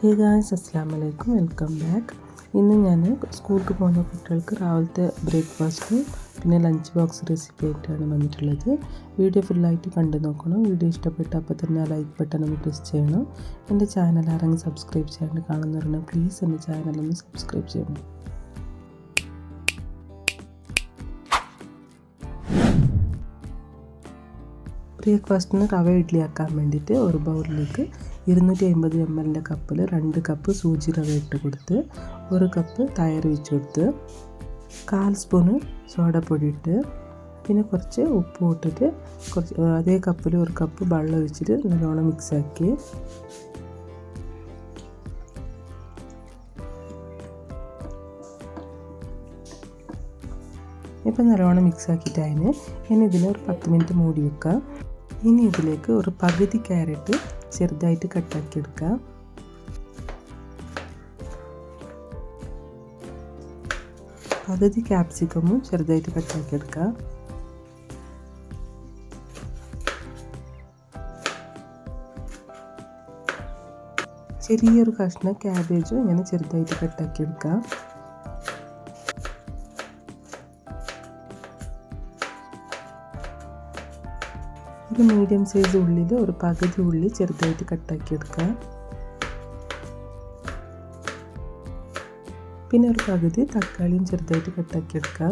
Hey guys, അസ്സലാമു അലൈക്കും, welcome back. ഇന്ന് ഞാൻ സ്കൂൾക്ക് പോകുന്ന കുട്ടികൾക്ക് രാവിലത്തെ ബ്രേക്ക്ഫാസ്റ്റ് പിന്നെ ലഞ്ച് ബോക്സ് റെസിപ്പി ആയിട്ടാണ് വന്നിട്ടുള്ളത്. വീഡിയോ ഫുള്ളായിട്ട് കണ്ടു നോക്കണം. വീഡിയോ ഇഷ്ടപ്പെട്ട അപ്പോൾ തന്നെ ലൈക്ക് ബട്ടൺ ഒന്ന് പ്രസ് ചെയ്യണം. എൻ്റെ ചാനൽ ആരെങ്കിലും സബ്സ്ക്രൈബ് ചെയ്യാണ്ട് കാണുന്നവരുണ്ടെങ്കിൽ പ്ലീസ് എൻ്റെ ചാനലൊന്ന് സബ്സ്ക്രൈബ് ചെയ്യണം. ബ്രേക്ക്ഫാസ്റ്റിന് റവ ഇഡ്ഡലി ആക്കാൻ വേണ്ടിയിട്ട് ഒരു ബൗളിലേക്ക് 250 ml കപ്പിൽ 2 കപ്പ് സൂചി റവ ഇട്ട് കൊടുത്ത് 1 കപ്പ് തൈര് ഒഴിച്ച് കൊടുത്ത് 1/4 സ്പൂണ് സോഡപ്പൊടി ഇട്ട് പിന്നെ കുറച്ച് ഉപ്പ് ഇട്ടിട്ട് അതേ കപ്പിൽ 1 കപ്പ് വെള്ളം ഒഴിച്ചിട്ട് നല്ലോണം മിക്സാക്കി ഇപ്പം നല്ലോണം മിക്സാക്കിയിട്ടായിന്. ഇനി ഇതിനെ ഒരു 10 മിനിറ്റ് മൂടി വെക്കുക. ഇനി ഇതിലേക്ക് ഒരു പകുതി ക്യാരറ്റ് ചെറുതായിട്ട് കട്ടാക്കി എടുക്കുക. പകുതി ക്യാപ്സിക്കമും ചെറുതായിട്ട് കട്ടാക്കി എടുക്കുക. ചെറിയൊരു കഷ്ണം ക്യാബേജും ഇങ്ങനെ ചെറുതായിട്ട് കട്ടാക്കി എടുക്കുക. ഒരു മീഡിയം സൈസ് ഉള്ളിൽ ഒരു പകുതി ഉള്ളി ചെറുതായിട്ട് കട്ടാക്കി എടുക്കുക. പിന്നെ ഒരു പകുതി തക്കാളിയും ചെറുതായിട്ട് കട്ടാക്കി എടുക്കുക.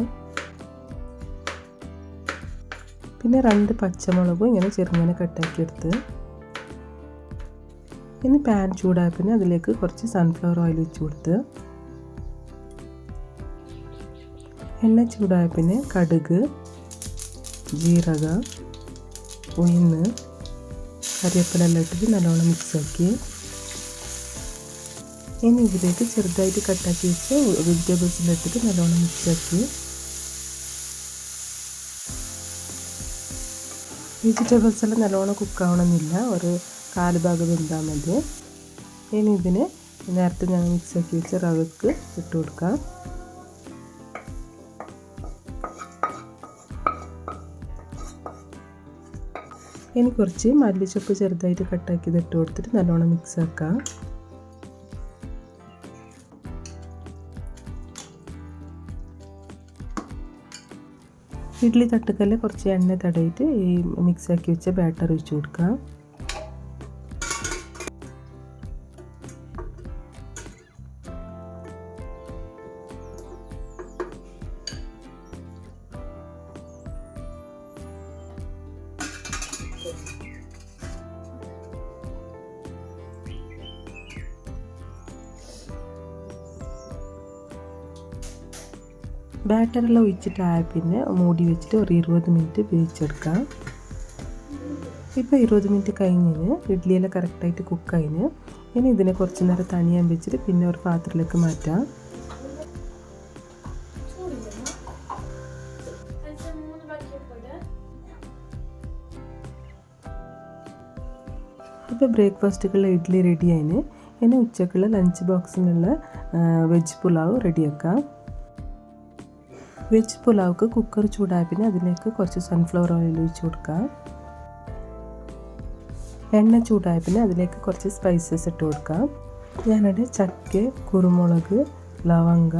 പിന്നെ 2 പച്ചമുളകും ഇങ്ങനെ ചെറുങ്ങനെ കട്ടാക്കി എടുത്ത് ഇനി പാൻ ചൂടായപ്പിന് അതിലേക്ക് കുറച്ച് സൺഫ്ലവർ ഓയിൽ ഒഴിച്ച് കൊടുത്ത് എണ്ണ ചൂടായപ്പിന് കടുക്, ജീരകം, ഉഴുന്ന്, കറിവേപ്പില എല്ലാം ഇട്ടിട്ട് നല്ലോണം മിക്സാക്കി ഇനി ഇതിലേക്ക് ചെറുതായിട്ട് കട്ടാക്കി വെച്ച് വെജിറ്റബിൾസിൽ ഇട്ടിട്ട് നല്ലോണം മിക്സാക്കി വെജിറ്റബിൾസ് എല്ലാം നല്ലോണം കുക്കാവണമെന്നില്ല, ഒരു 1/4 ഭാഗം വെന്താൽ മതി. ഇനി ഇതിന് നേരത്തെ ഞങ്ങൾ മിക്സാക്കി വെച്ച് റവയ്ക്ക് ഇട്ട് കൊടുക്കാം. ഇനി കുറച്ച് മല്ലിച്ചപ്പ് ചെറുതായിട്ട് കട്ടാക്കി ഇട്ട് കൊടുത്തിട്ട് നല്ലോണം മിക്സ് ആക്കാം. ഇഡ്ഡലി തട്ടുകല്ല് കുറച്ച് എണ്ണ തടയിട്ട് ഈ മിക്സാക്കി വെച്ച ബാറ്റർ ഒഴിച്ച് കൊടുക്കാം. ബാറ്ററെല്ലാം ഒഴിച്ചിട്ടായ പിന്നെ മൂടി വെച്ചിട്ട് ഒരു 20 മിനിറ്റ് വേവിച്ചെടുക്കാം. ഇപ്പോൾ 20 മിനിറ്റ് കഴിഞ്ഞിന് ഇഡ്ഡലിയെല്ലാം കറക്റ്റായിട്ട് കുക്കായിന്. ഇനി ഇതിനെ കുറച്ച് നേരം തണിയാൻ വെച്ചിട്ട് പിന്നെ ഒരു പാത്രത്തിലേക്ക് മാറ്റാം. ഇപ്പോൾ ബ്രേക്ക്ഫാസ്റ്റുകളുള്ള ഇഡ്ഡലി റെഡി ആയിന്. ഇനി ഉച്ചക്കുള്ള ലഞ്ച് ബോക്സിനുള്ള വെജ് പുലാവ് റെഡിയാക്കാം. വെജ് പുലാവുക്ക് കുക്കർ ചൂടായ പിന്നെ അതിലേക്ക് കുറച്ച് സൺഫ്ലവർ ഓയിൽ ഒഴിച്ച് കൊടുക്കാം. എണ്ണ ചൂടായ പിന്നെ അതിലേക്ക് കുറച്ച് സ്പൈസസ് ഇട്ട് കൊടുക്കാം. ഞാനിവിടെ ചക്ക, കുരുമുളക്, ലവംഗ,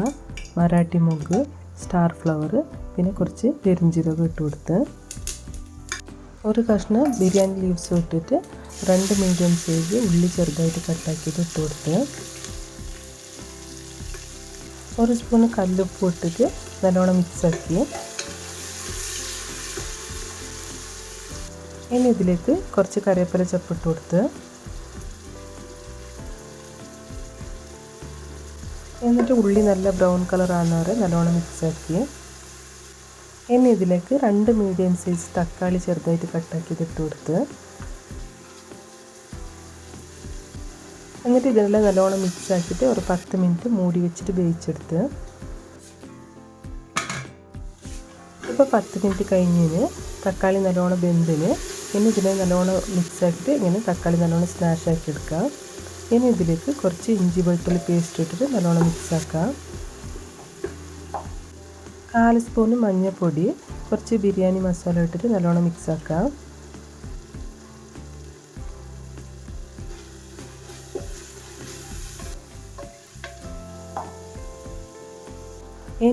മറാഠി മുഗ്, സ്റ്റാർ ഫ്ലവർ പിന്നെ കുറച്ച് പെരുംജീരകം ഇട്ട് കൊടുത്ത് ഒരു കഷ്ണം ബിരിയാണി ലീവ്സ് ഇട്ടിട്ട് 2 മീഡിയം സൈസ് ഉള്ളി ചെറുതായിട്ട് കട്ടാക്കിയിട്ട് ഇട്ട് കൊടുത്ത് 1 സ്പൂൺ കല്ലുപ്പ് ഇട്ടിട്ട് നല്ലോണം മിക്സാക്കി ഇനി ഇതിലേക്ക് കുറച്ച് കറിവേപ്പില ചപ്പിട്ട് കൊടുത്ത് എന്നിട്ട് ഉള്ളി നല്ല ബ്രൗൺ കളർ ആകുന്നവരെ നല്ലോണം മിക്സാക്കി ഇനി ഇതിലേക്ക് 2 മീഡിയം സൈസ് തക്കാളി ചെറുതായിട്ട് കട്ടാക്കിയിട്ട് ഇട്ട് കൊടുത്ത് എന്നിട്ട് ഇതെല്ലാം നല്ലോണം മിക്സാക്കിയിട്ട് ഒരു 10 മിനിറ്റ് മൂടി വെച്ചിട്ട് വേവിച്ചെടുത്ത് ഇപ്പോൾ 10 മിനിറ്റ് കഴിഞ്ഞതിന് തക്കാളി നല്ലോണം വെന്തിന്. ഇനി ഇതിനെ നല്ലോണം മിക്സാക്കിയിട്ട് ഇങ്ങനെ തക്കാളി നല്ലോണം സ്മാഷാക്കി എടുക്കാം. ഇനി ഇതിലേക്ക് കുറച്ച് ഇഞ്ചി വെളുത്തുള്ളി പേസ്റ്റ് ഇട്ടിട്ട് നല്ലോണം മിക്സാക്കാം. 1/4 സ്പൂൺ മഞ്ഞൾപ്പൊടി, കുറച്ച് ബിരിയാണി മസാല ഇട്ടിട്ട് നല്ലോണം മിക്സാക്കാം.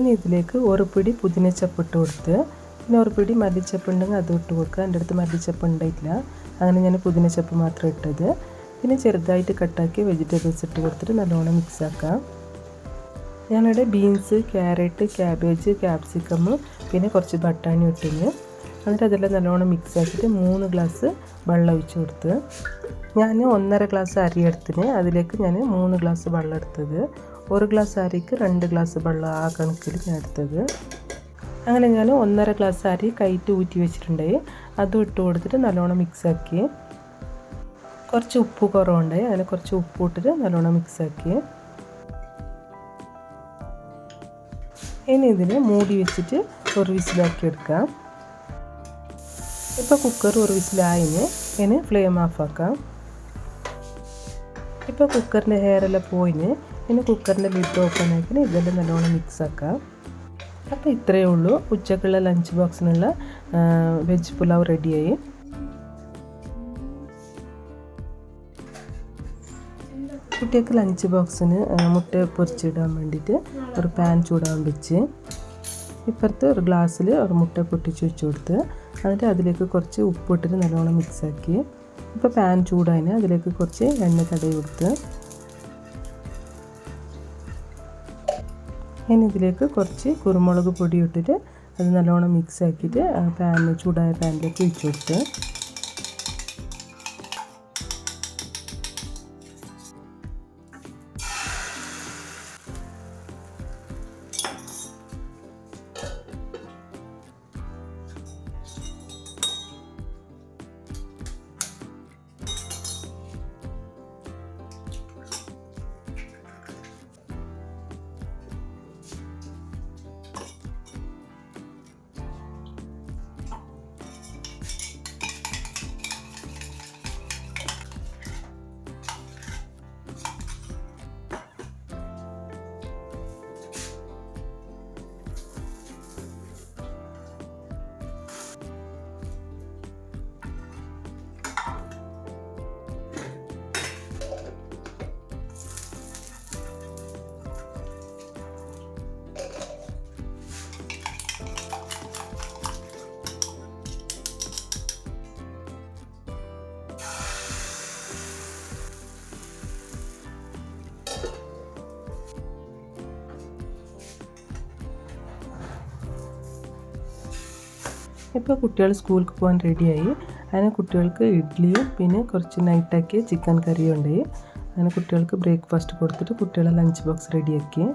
ഇനി ഇതിലേക്ക് ഒരു പിടി പുതിനച്ചപ്പ് ഇട്ട് കൊടുത്ത് പിന്നെ ഒരു പിടി മല്ലിച്ചപ്പ് ഉണ്ടെങ്കിൽ അത് ഇട്ട് കൊടുക്കുക. എൻ്റെ അടുത്ത് മല്ലിച്ചപ്പ് ഉണ്ടായിട്ടില്ല, അങ്ങനെ ഞാൻ പുതിനച്ചപ്പ് മാത്രം ഇട്ടത്. പിന്നെ ചെറുതായിട്ട് കട്ടാക്കി വെജിറ്റബിൾസ് ഇട്ട് കൊടുത്തിട്ട് നല്ലോണം മിക്സ് ആക്കാം. ഞാനിവിടെ ബീൻസ്, ക്യാരറ്റ്, ക്യാബേജ്, ക്യാപ്സിക്കം പിന്നെ കുറച്ച് ബട്ടാണി ഇട്ടിന്. എന്നിട്ട് അതെല്ലാം നല്ലോണം മിക്സ് ആക്കിയിട്ട് 3 ഗ്ലാസ് വെള്ളം ഒഴിച്ച് കൊടുത്ത്. ഞാൻ 1.5 ഗ്ലാസ് അരി എടുത്തിന്, അതിലേക്ക് ഞാൻ 3 ഗ്ലാസ് വെള്ളം എടുത്തത്. 1 ഗ്ലാസ് അരിക്ക് 2 ഗ്ലാസ് വെള്ളം ആ കണക്കിൽ ഞാൻ എടുത്തത്. അങ്ങനെ ഞാൻ 1.5 ഗ്ലാസ് അരി കൈറ്റ് ഊറ്റി വെച്ചിട്ടുണ്ടായി, അതും ഇട്ട് കൊടുത്തിട്ട് നല്ലോണം മിക്സാക്കി. കുറച്ച് ഉപ്പ് കുറവുണ്ടായി, അങ്ങനെ കുറച്ച് ഉപ്പ് ഇട്ടിട്ട് നല്ലോണം മിക്സാക്കി. ഇനി ഇതിനെ മൂടി വെച്ചിട്ട് ഒരു വിസിലാക്കി എടുക്കാം. ഇപ്പോൾ കുക്കർ ഒരു വിസിലായിന്, ഇനി ഫ്ലെയിം ഓഫാക്കാം. ഇപ്പോൾ കുക്കറിൻ്റെ ഹെയറെല്ലാം പോയിന്, ഇനി കുക്കറിൻ്റെ ലിഡ് ഓപ്പൺ ആക്കി ഇതെല്ലാം നല്ലോണം മിക്സ് ആക്കാം. അപ്പോൾ ഇത്രയേ ഉള്ളൂ, ഉച്ചക്കുള്ള ലഞ്ച് ബോക്സിനുള്ള വെജ് പുലാവ് റെഡിയായി. കുട്ടികൾക്ക് ലഞ്ച് ബോക്സിന് മുട്ട പൊരിച്ചിടാൻ വേണ്ടിയിട്ട് ഒരു പാൻ ചൂടാൻ വെച്ച് ഇപ്പുറത്ത് ഒരു ഗ്ലാസ്സിൽ ഒരു മുട്ട പൊട്ടിച്ച് വെച്ച് കൊടുത്ത് എന്നിട്ട് അതിലേക്ക് കുറച്ച് ഉപ്പിട്ടിട്ട് നല്ലോണം മിക്സാക്കി. ഇപ്പോൾ പാൻ ചൂടായിന്, അതിലേക്ക് കുറച്ച് എണ്ണ തടവി കൊടുത്ത് ഇനി ഇതിലേക്ക് കുറച്ച് കുരുമുളക് പൊടി ഇട്ടിട്ട് അത് നല്ലോണം മിക്സ് ആക്കിയിട്ട് ചൂടായ പാനിലേക്ക് ഒഴിച്ച് കൊടുത്ത് ഇപ്പോൾ കുട്ടികൾ സ്കൂളിലേക്ക് പോകാൻ റെഡിയായി. അങ്ങനെ കുട്ടികൾക്ക് ഇഡ്ഡലിയും പിന്നെ കുറച്ച് നൈറ്റാക്കിയ ചിക്കൻ കറിയും ഉണ്ടായി. അങ്ങനെ കുട്ടികൾക്ക് ബ്രേക്ക്ഫാസ്റ്റ് കൊടുത്തിട്ട് കുട്ടികളെ ലഞ്ച് ബോക്സ് റെഡിയാക്കി.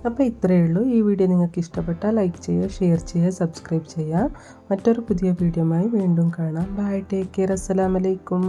അപ്പോൾ ഇത്രയേ ഉള്ളൂ. ഈ വീഡിയോ നിങ്ങൾക്ക് ഇഷ്ടപ്പെട്ടാൽ ലൈക്ക് ചെയ്യുക, ഷെയർ ചെയ്യുക, സബ്സ്ക്രൈബ് ചെയ്യുക. മറ്റൊരു പുതിയ വീഡിയോയുമായി വീണ്ടും കാണാം. ബൈ, ടേക്ക് കെയർ, അസ്സലാമു അലൈക്കും.